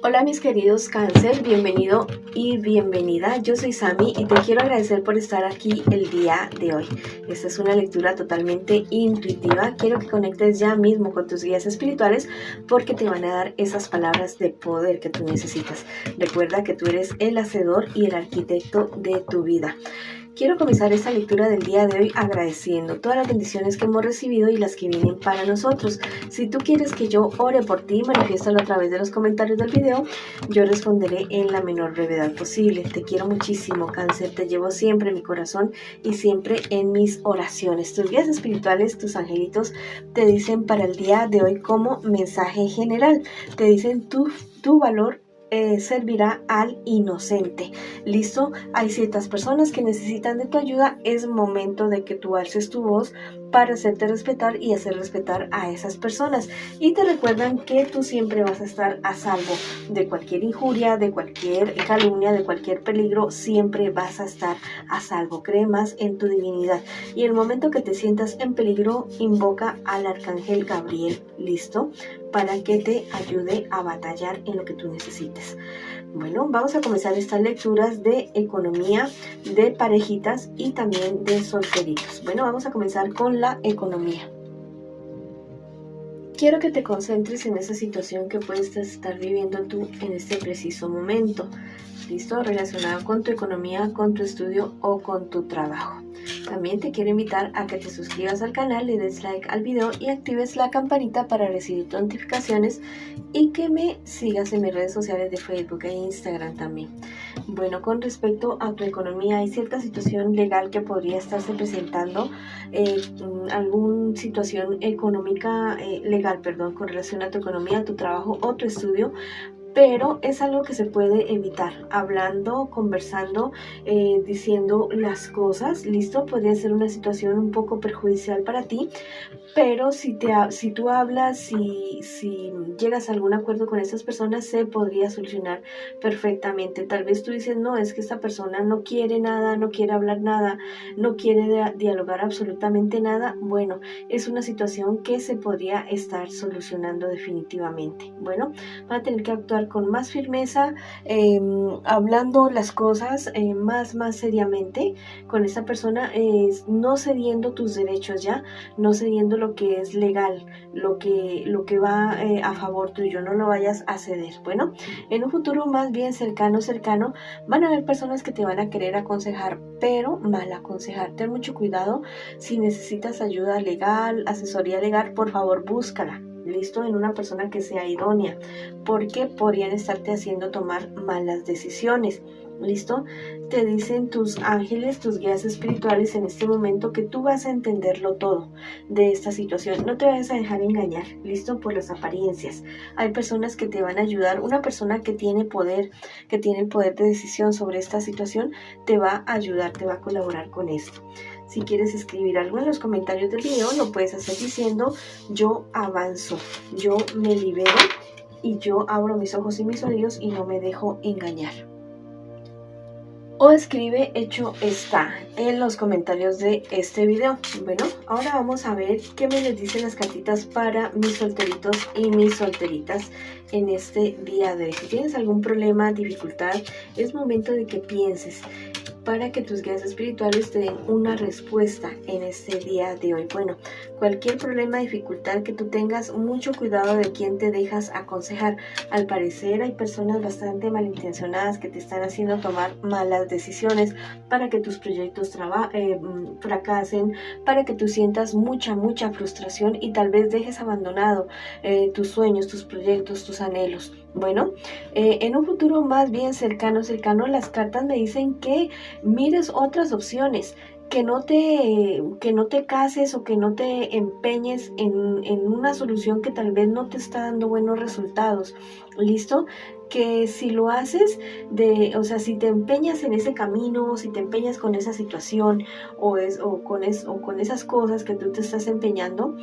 Hola mis queridos cáncer, bienvenido y bienvenida. Yo soy Sami y te quiero agradecer por estar aquí el día de hoy. Esta es una lectura totalmente intuitiva. Quiero que conectes ya mismo con tus guías espirituales porque te van a dar esas palabras de poder que tú necesitas. Recuerda que tú eres el hacedor y el arquitecto de tu vida. Quiero comenzar esta lectura del día de hoy agradeciendo todas las bendiciones que hemos recibido y las que vienen para nosotros. Si tú quieres que yo ore por ti, manifiéstalo a través de los comentarios del video. Yo responderé en la menor brevedad posible. Te quiero muchísimo, Cáncer. Te llevo siempre en mi corazón y siempre en mis oraciones. Tus guías espirituales, tus angelitos, te dicen para el día de hoy como mensaje general. Te dicen tu valor servirá al inocente. ¿Listo? Hay ciertas personas que necesitan de tu ayuda. Es momento de que tú alces tu voz para hacerte respetar y hacer respetar a esas personas. Y te recuerdan que tú siempre vas a estar a salvo de cualquier injuria, de cualquier calumnia, de cualquier peligro. Siempre vas a estar a salvo. Cree más en tu divinidad. Y en el momento que te sientas en peligro, invoca al arcángel Gabriel. ¿Listo? Para que te ayude a batallar en lo que tú necesites. Bueno, vamos a comenzar estas lecturas de economía, de parejitas y también de solteritos. Bueno, vamos a comenzar con la economía. Quiero que te concentres en esa situación que puedes estar viviendo tú en este preciso momento. ¿Listo? Relacionado con tu economía, con tu estudio o con tu trabajo. También te quiero invitar a que te suscribas al canal, le des like al video y actives la campanita para recibir notificaciones y que me sigas en mis redes sociales de Facebook e Instagram también. Bueno, con respecto a tu economía, hay cierta situación legal que podría estarse presentando, alguna situación económica, legal, con relación a tu economía, tu trabajo o tu estudio. Pero es algo que se puede evitar, hablando, conversando, diciendo las cosas. ¿Listo? Podría ser una situación un poco perjudicial para ti, pero si tú hablas, si llegas a algún acuerdo con estas personas, se podría solucionar perfectamente. Tal vez tú dices, no, es que esta persona no quiere nada, no quiere hablar nada, no quiere dialogar absolutamente nada. Bueno, es una situación que se podría estar solucionando definitivamente. Bueno, van a tener que actuar con más firmeza, hablando las cosas más seriamente con esta persona, no cediendo tus derechos ya, no cediendo lo que es legal, lo que va a favor tuyo, no lo vayas a ceder. Bueno, en un futuro más bien cercano, van a haber personas que te van a querer aconsejar, pero mal aconsejar. Ten mucho cuidado. Si necesitas ayuda legal, asesoría legal, por favor búscala. ¿Listo? En una persona que sea idónea, porque podrían estarte haciendo tomar malas decisiones. ¿Listo? Te dicen tus ángeles, tus guías espirituales en este momento que tú vas a entenderlo todo de esta situación. No te vayas a dejar engañar, ¿listo? Por las apariencias. Hay personas que te van a ayudar. Una persona que tiene poder, que tiene el poder de decisión sobre esta situación, te va a ayudar, te va a colaborar con esto. Si quieres escribir algo en los comentarios del video, lo puedes hacer diciendo: yo avanzo, yo me libero y yo abro mis ojos y mis oídos y no me dejo engañar. O escribe hecho está en los comentarios de este video. Bueno, ahora vamos a ver qué me les dicen las cartitas para mis solteritos y mis solteritas en este día de hoy. Si tienes algún problema, dificultad, es momento de que pienses para que tus guías espirituales te den una respuesta en este día de hoy. Bueno, cualquier problema, dificultad que tú tengas, mucho cuidado de quién te dejas aconsejar. Al parecer hay personas bastante malintencionadas que te están haciendo tomar malas decisiones para que tus proyectos fracasen, para que tú sientas mucha frustración y tal vez dejes abandonado tus sueños, tus proyectos, tus anhelos. Bueno, en un futuro más bien cercano, las cartas me dicen que mires otras opciones, que no te cases o que no te empeñes en una solución que tal vez no te está dando buenos resultados. ¿Listo? Que si lo haces, si te empeñas en ese camino, si te empeñas con esa situación o con esas cosas que tú te estás empeñando,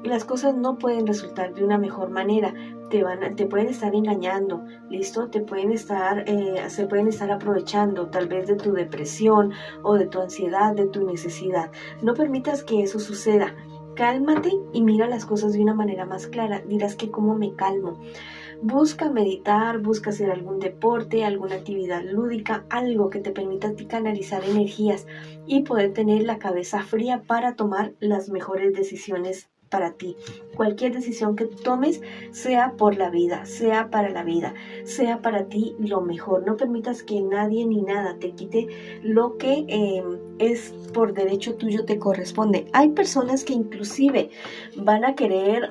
las cosas no pueden resultar de una mejor manera. Te pueden estar engañando, ¿listo? se pueden estar aprovechando tal vez de tu depresión o de tu ansiedad, de tu necesidad. No permitas que eso suceda. Cálmate y mira las cosas de una manera más clara. Dirás que cómo me calmo. Busca meditar, busca hacer algún deporte, alguna actividad lúdica, algo que te permita a ti canalizar energías y poder tener la cabeza fría para tomar las mejores decisiones para ti. Cualquier decisión que tomes, sea por la vida, sea para la vida, sea para ti lo mejor. No permitas que nadie ni nada te quite lo que es por derecho tuyo, te corresponde. Hay personas que inclusive van a querer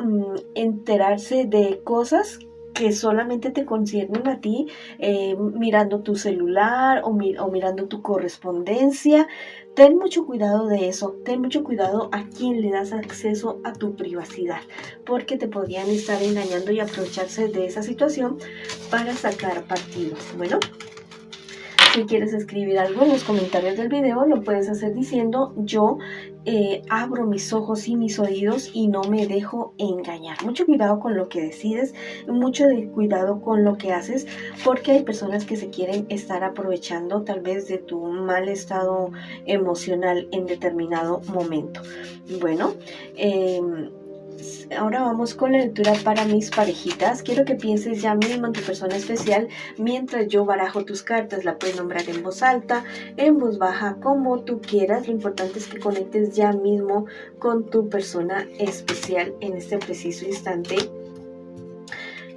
enterarse de cosas que solamente te conciernen a ti, mirando tu celular o mirando tu correspondencia. Ten mucho cuidado de eso, ten mucho cuidado a quién le das acceso a tu privacidad, porque te podrían estar engañando y aprovecharse de esa situación para sacar partido. Bueno, si quieres escribir algo en los comentarios del video, lo puedes hacer diciendo: yo abro mis ojos y mis oídos y no me dejo engañar. Mucho cuidado con lo que decides, mucho cuidado con lo que haces, porque hay personas que se quieren estar aprovechando tal vez de tu mal estado emocional en determinado momento. Bueno, ahora vamos con la lectura para mis parejitas. Quiero que pienses ya mismo en tu persona especial mientras yo barajo tus cartas. La puedes nombrar en voz alta, en voz baja, como tú quieras. Lo importante es que conectes ya mismo con tu persona especial en este preciso instante,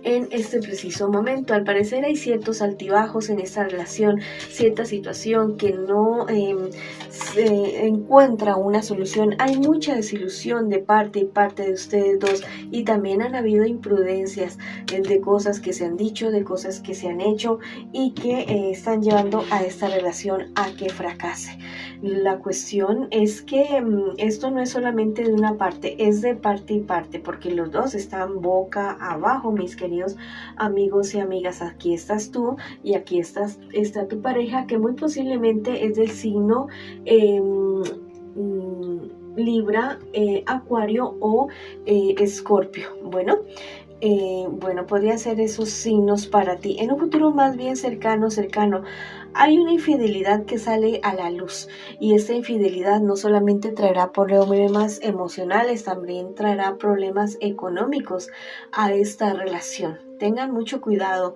en este preciso momento. Al parecer hay ciertos altibajos en esta relación, cierta situación que no se encuentra una solución. Hay mucha desilusión de parte y parte de ustedes dos, y también han habido imprudencias de cosas que se han dicho, de cosas que se han hecho y que están llevando a esta relación a que fracase. La cuestión es que esto no es solamente de una parte, es de parte y parte, porque los dos están boca abajo, mis queridos amigos y amigas. Aquí estás tú y aquí está tu pareja, que muy posiblemente es del signo Libra, Acuario o Escorpio. Bueno, podría ser esos signos para ti. En un futuro más bien cercano, hay una infidelidad que sale a la luz, y esta infidelidad no solamente traerá problemas emocionales, también traerá problemas económicos a esta relación. Tengan mucho cuidado.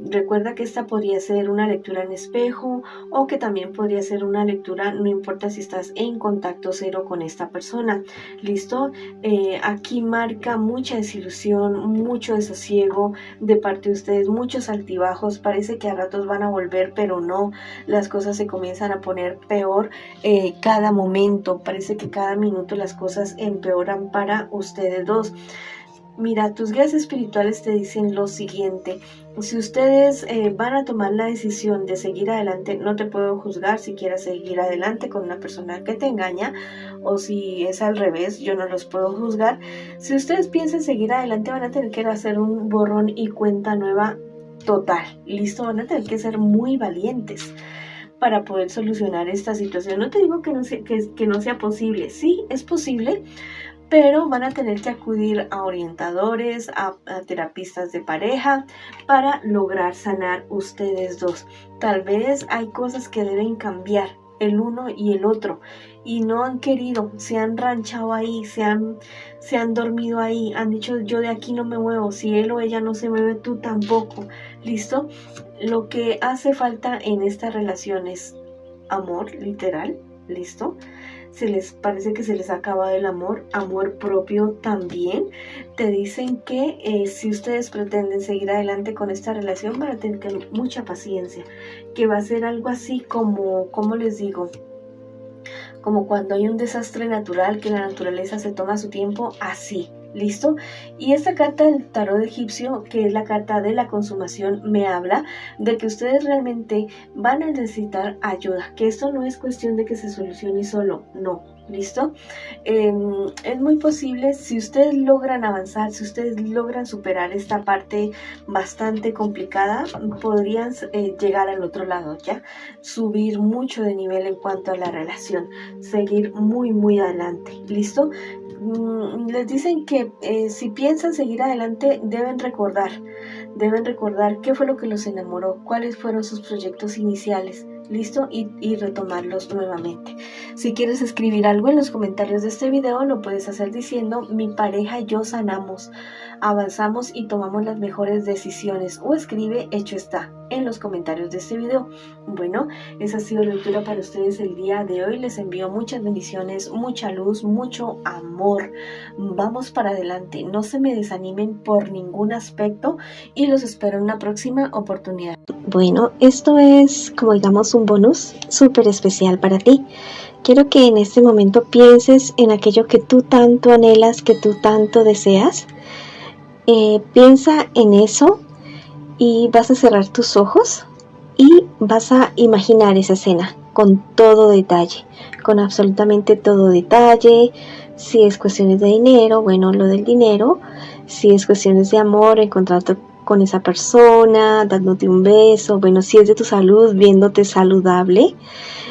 Recuerda que esta podría ser una lectura en espejo, o que también podría ser una lectura, no importa si estás en contacto cero con esta persona. ¿Listo? Aquí marca mucha desilusión, mucho desasiego de parte de ustedes, muchos altibajos. Parece que a ratos van a volver, pero no. Las cosas se comienzan a poner peor cada momento. Parece que cada minuto las cosas empeoran para ustedes dos. Mira, tus guías espirituales te dicen lo siguiente: si ustedes van a tomar la decisión de seguir adelante, no te puedo juzgar si quieras seguir adelante con una persona que te engaña, o si es al revés, yo no los puedo juzgar. Si ustedes piensan seguir adelante, van a tener que hacer un borrón y cuenta nueva total. ¿Listo? Van a tener que ser muy valientes para poder solucionar esta situación. No te digo que no sea posible. Sí, es posible, pero van a tener que acudir a orientadores, a terapistas de pareja, para lograr sanar ustedes dos. Tal vez hay cosas que deben cambiar el uno y el otro, y no han querido, se han ranchado ahí, se han dormido ahí, han dicho: yo de aquí no me muevo, si él o ella no se mueve, tú tampoco. ¿Listo? Lo que hace falta en esta relación es amor, literal. ¿Listo? Parece que se les ha acabado el amor propio también. Te dicen que si ustedes pretenden seguir adelante con esta relación, van a tener mucha paciencia, que va a ser algo así como, ¿cómo les digo? Como cuando hay un desastre natural, que la naturaleza se toma su tiempo, así. ¿Listo? Y esta carta del tarot egipcio, que es la carta de la consumación, me habla de que ustedes realmente van a necesitar ayuda, que esto no es cuestión de que se solucione solo, no. ¿Listo? Es muy posible, si ustedes logran avanzar, si ustedes logran superar esta parte bastante complicada, podrían llegar al otro lado, ¿ya? Subir mucho de nivel en cuanto a la relación, seguir muy adelante. ¿Listo? Les dicen que si piensan seguir adelante, deben recordar qué fue lo que los enamoró, cuáles fueron sus proyectos iniciales. ¿Listo? Y retomarlos nuevamente. Si quieres escribir algo en los comentarios de este video, lo puedes hacer diciendo: mi pareja y yo sanamos avanzamos y tomamos las mejores decisiones. O escribe hecho está en los comentarios de este video. Bueno, esa ha sido la lectura para ustedes el día de hoy. Les envío muchas bendiciones, mucha luz, mucho amor. Vamos para adelante, no se me desanimen por ningún aspecto y los espero en una próxima oportunidad. Bueno, esto es como digamos un bonus súper especial para ti. Quiero que en este momento pienses en aquello que tú tanto anhelas, que tú tanto deseas. Piensa en eso y vas a cerrar tus ojos y vas a imaginar esa escena con todo detalle, con absolutamente todo detalle. Si es cuestiones de dinero, bueno, lo del dinero. Si es cuestiones de amor, encontrarte con esa persona, dándote un beso. Bueno, si es de tu salud, viéndote saludable.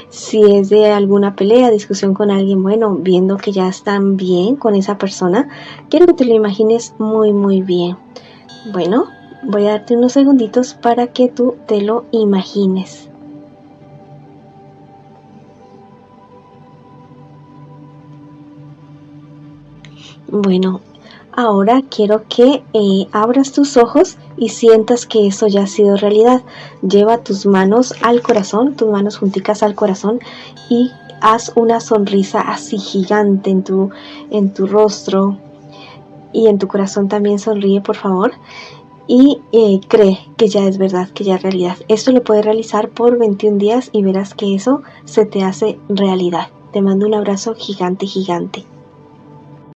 Si es de alguna pelea, discusión con alguien, bueno, viendo que ya están bien con esa persona. Quiero que te lo imagines muy, muy bien. Bueno, voy a darte unos segunditos para que tú te lo imagines. Bueno, ahora quiero que abras tus ojos y sientas que eso ya ha sido realidad. Lleva tus manos al corazón, tus manos junticas al corazón y haz una sonrisa así gigante en tu rostro y en tu corazón también. Sonríe, por favor, y cree que ya es verdad, que ya es realidad. Esto lo puedes realizar por 21 días y verás que eso se te hace realidad. Te mando un abrazo gigante, gigante.